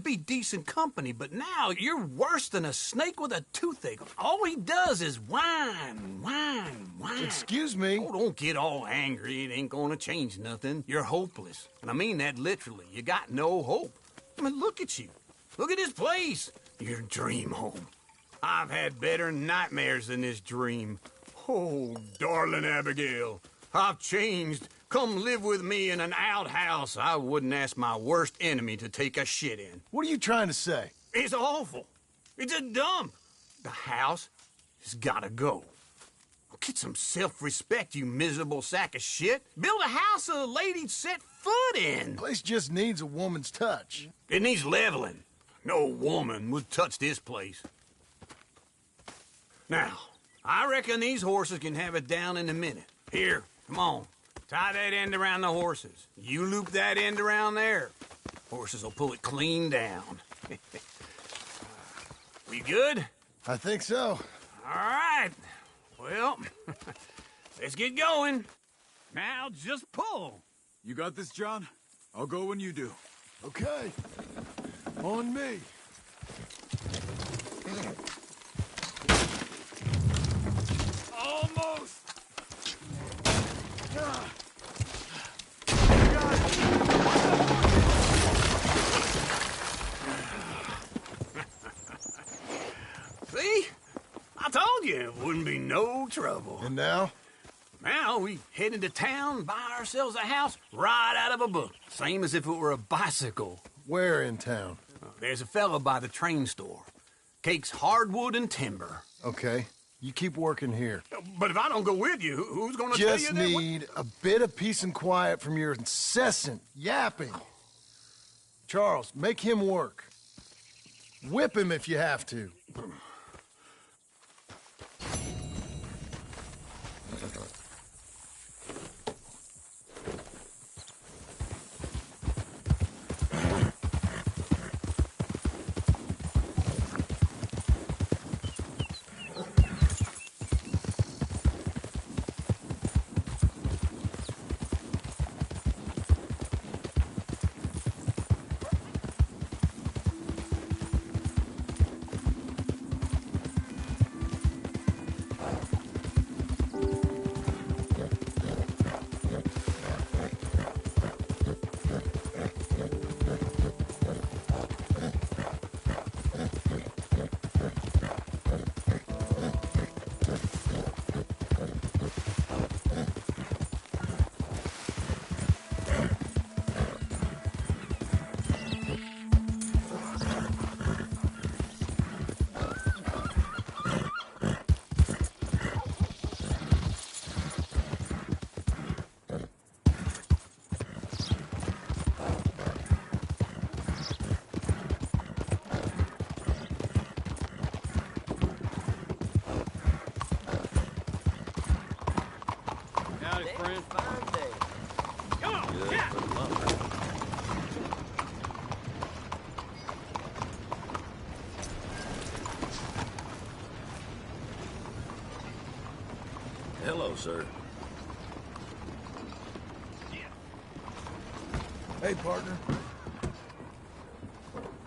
be decent company, but now you're worse than a snake with a toothache. All he does is whine, whine, whine. Excuse me? Oh, don't get all angry. It ain't gonna change nothing. You're hopeless. And I mean that literally. You got no hope. I mean, look at you. Look at this place. Your dream home. I've had better nightmares than this dream. Oh, darling Abigail, I've changed. Come live with me in an outhouse I wouldn't ask my worst enemy to take a shit in. What are you trying to say? It's awful. It's a dump. The house has gotta go. Get some self-respect, you miserable sack of shit. Build a house a lady'd set foot in. The place just needs a woman's touch. It needs leveling. No woman would touch this place. Now, I reckon these horses can have it down in a minute. Here, come on. Tie that end around the horses. You loop that end around there. Horses will pull it clean down. We good? I think so. All right. Well, let's get going. Now just pull. You got this, John? I'll go when you do. Okay. On me. Almost! See? I told you it wouldn't be no trouble. And now? Now we head into town, buy ourselves a house right out of a book. Same as if it were a bicycle. Where in town? There's a fella by the train store. Cakes hardwood and timber. Okay. You keep working here. But if I don't go with you, who's gonna tell you Just that? need a bit of peace and quiet from your incessant yapping. Charles, make him work. Whip him if you have to. Hello, sir. Hey, partner.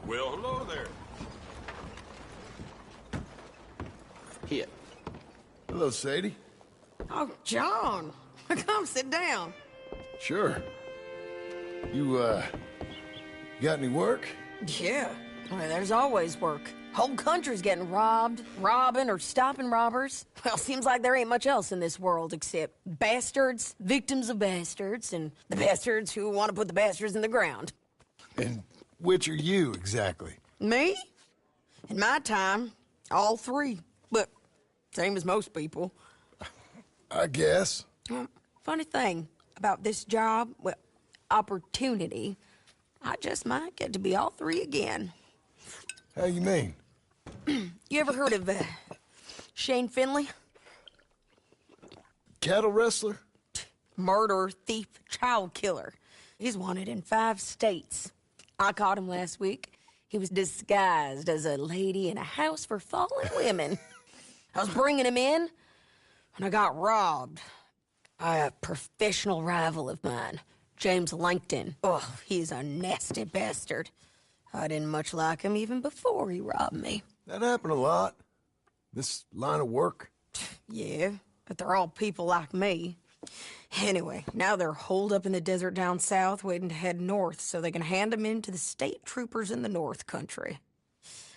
Well, hello there. Hit. Hello, Sadie. Oh, John. Come sit down. Sure. You got any work? Yeah. Well, there's always work. Whole country's getting robbed, robbing, or stopping robbers. Well, seems like there ain't much else in this world except bastards, victims of bastards, and the bastards who want to put the bastards in the ground. And which are you, exactly? Me? In my time, all three. But same as most people. I guess. Funny thing about this job, well, opportunity, I just might get to be all three again. How you mean? You ever heard of Shane Finley? Cattle wrestler? Murderer, thief, child killer. He's wanted in 5 states. I caught him last week. He was disguised as a lady in a house for fallen women. I was bringing him in, and I got robbed by a professional rival of mine, James Langton. Oh, he's a nasty bastard. I didn't much like him even before he robbed me. That happened a lot. This line of work. Yeah, but they're all people like me. Anyway, now they're holed up in the desert down south waiting to head north so they can hand them in to the state troopers in the north country.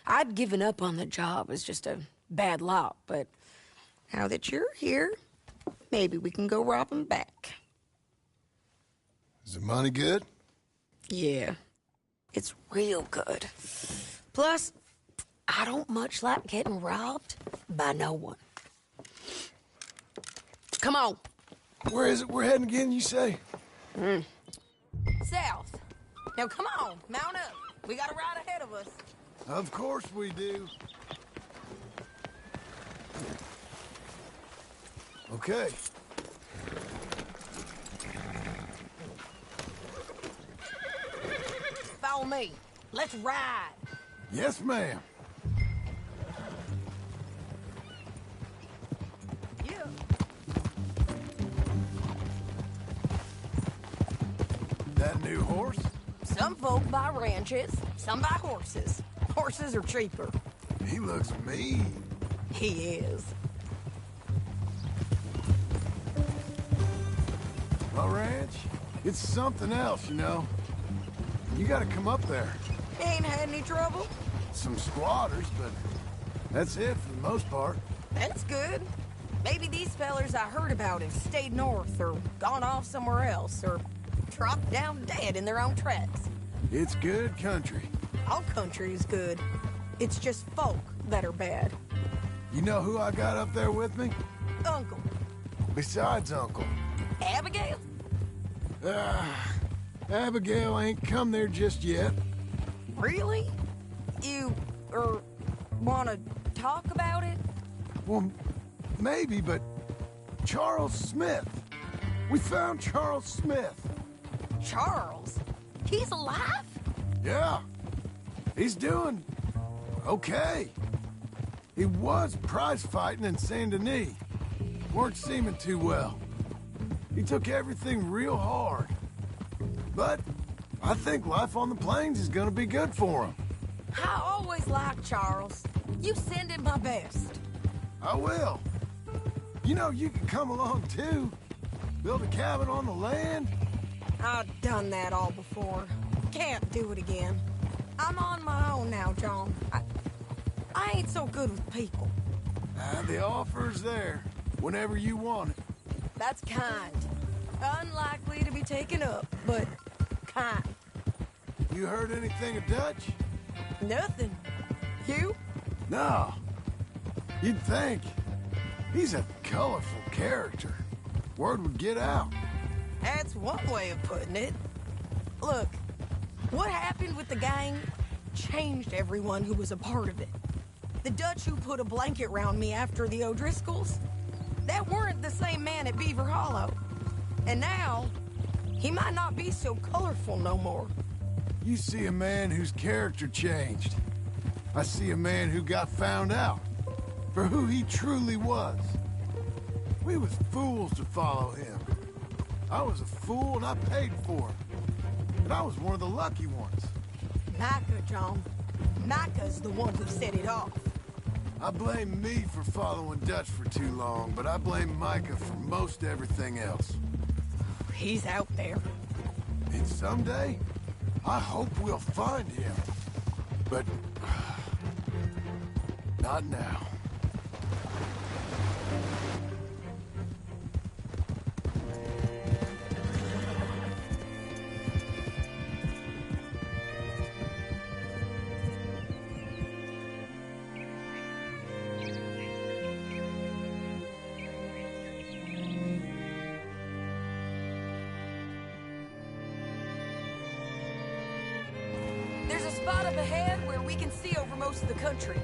I'd given up on the job as just a bad lot, but now that you're here, maybe we can go rob them back. Is the money good? Yeah, it's real good. Plus, I don't much like getting robbed by no one. Come on. Where is it we're heading again, you say? South. Now, come on, mount up. We got a ride ahead of us. Of course we do. Okay. Follow me. Let's ride. Yes, ma'am. Yeah. That new horse? Some folk buy ranches, some buy horses. Horses are cheaper. He looks mean. He is. My ranch? It's something else, you know. You gotta come up there. Ain't had any trouble? Some squatters, but that's it for the most part. That's good. Maybe these fellers I heard about have stayed north or gone off somewhere else or dropped down dead in their own tracks. It's good country. All country is good. It's just folk that are bad. You know who I got up there with me? Uncle. Besides Uncle. Abigail? Abigail ain't come there just yet. Really? You, wanna talk about it? Well, maybe, but Charles Smith. We found Charles Smith. Charles? He's alive? Yeah. He's doing okay. He was prize fighting in Saint Denis. Weren't seeming too well. He took everything real hard. But I think life on the plains is gonna be good for him. I always liked Charles. You send him my best. I will. You know, you can come along too. Build a cabin on the land. I've done that all before. Can't do it again. I'm on my own now, John. I ain't so good with people. The offer's there, whenever you want it. That's kind. Unlikely to be taken up, but kind. You heard anything of Dutch? Nothing. You? No. You'd think. He's a colorful character. Word would get out. That's one way of putting it. Look, what happened with the gang changed everyone who was a part of it. The Dutch who put a blanket round me after the O'Driscolls, that weren't the same man at Beaver Hollow. And now, he might not be so colorful no more. You see a man whose character changed. I see a man who got found out for who he truly was. We was fools to follow him. I was a fool and I paid for it. But I was one of the lucky ones. Micah, John. Micah's the one who set it off. I blame me for following Dutch for too long, but I blame Micah for most everything else. He's out there. And someday, I hope we'll find him. But not now. There's a spot up ahead where we can see over most of the country.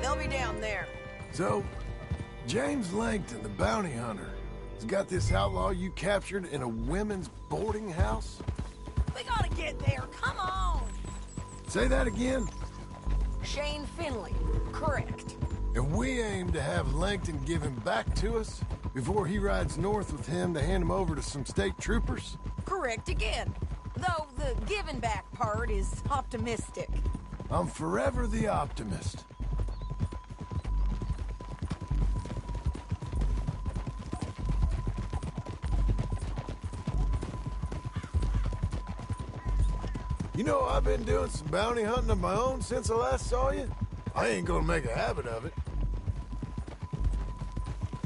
They'll be down there. So, James Langton, the bounty hunter, has got this outlaw you captured in a women's boarding house? We gotta get there. Come on. Say that again? Shane Finley. Correct. And we aim to have Langton give him back to us before he rides north with him to hand him over to some state troopers? Correct again. Though the giving back part is optimistic. I'm forever the optimist. You know, I've been doing some bounty hunting of my own since I last saw you. I ain't gonna make a habit of it.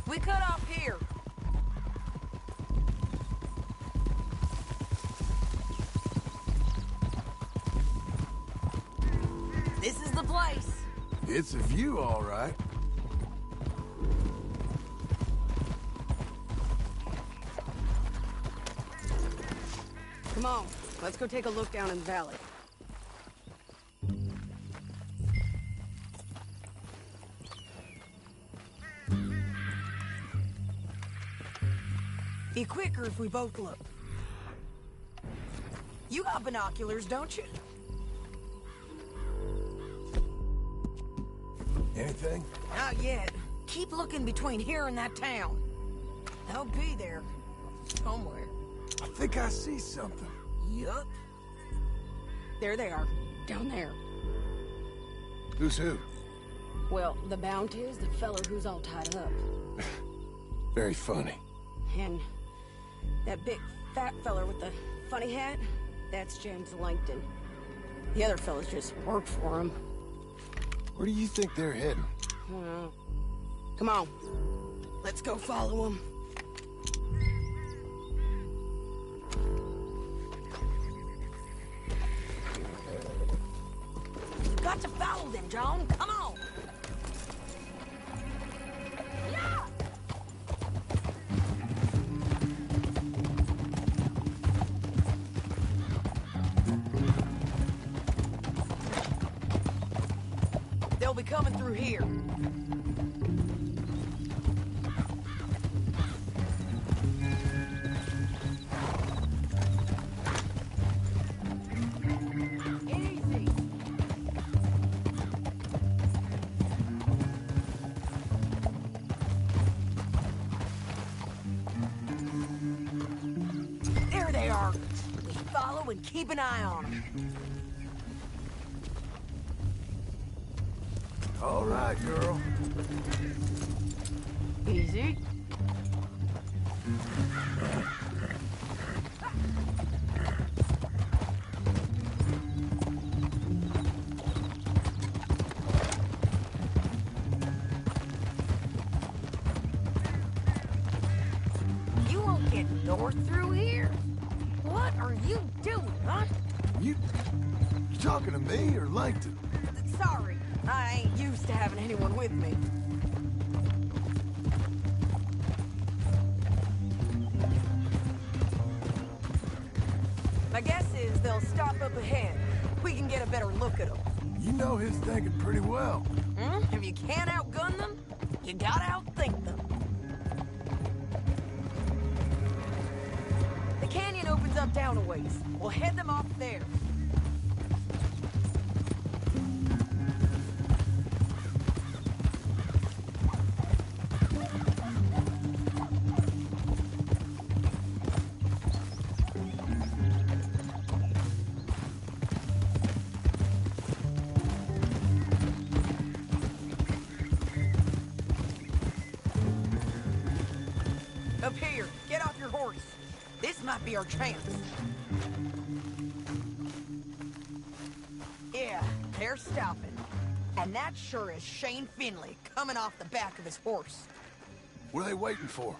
We cut off here. This is the place. It's a view, all right. Come on, let's go take a look down in the valley. Be quicker if we both look. You got binoculars, don't you? Anything? Not yet. Keep looking between here and that town. They'll be there. Somewhere. I think I see something. Yup. There they are. Down there. Who's who? Well, the bounty is the feller who's all tied up. Very funny. And that big fat feller with the funny hat, that's James Langton. The other fellas just work for him. Where do you think they're heading? Come on. Let's go follow them. You got to follow them, John. Come on. Yeah! They'll be coming through here. Easy. There they are. We follow and keep an eye on them. All right, girl. Easy. You won't get north through here? What are you doing, huh? You talking to me or Langton? Sorry, I ain't used to having anyone with me. My guess is they'll stop up ahead. We can get a better look at them. You know his thinking pretty well. If you can't outgun them, you gotta outthink them. The canyon opens up down a ways. We'll head them off there. Up here, get off your horse. This might be our chance. Yeah, they're stopping. And that sure is Shane Finley coming off the back of his horse. What are they waiting for?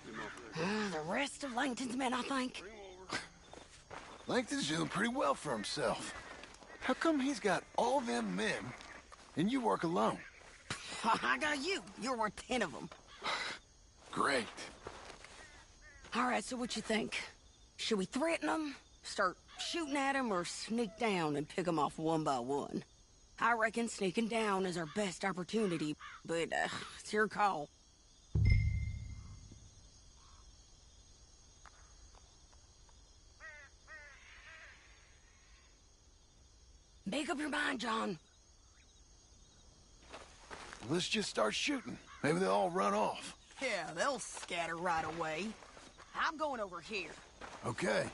The rest of Langton's men, I think. Langton's doing pretty well for himself. How come he's got all them men and you work alone? I got you. You're worth 10 of them. Great. All right, so what you think? Should we threaten them, start shooting at them, or sneak down and pick them off one by one? I reckon sneaking down is our best opportunity, but it's your call. Make up your mind, John. Let's just start shooting. Maybe they'll all run off. Yeah, they'll scatter right away. I'm going over here. Okay,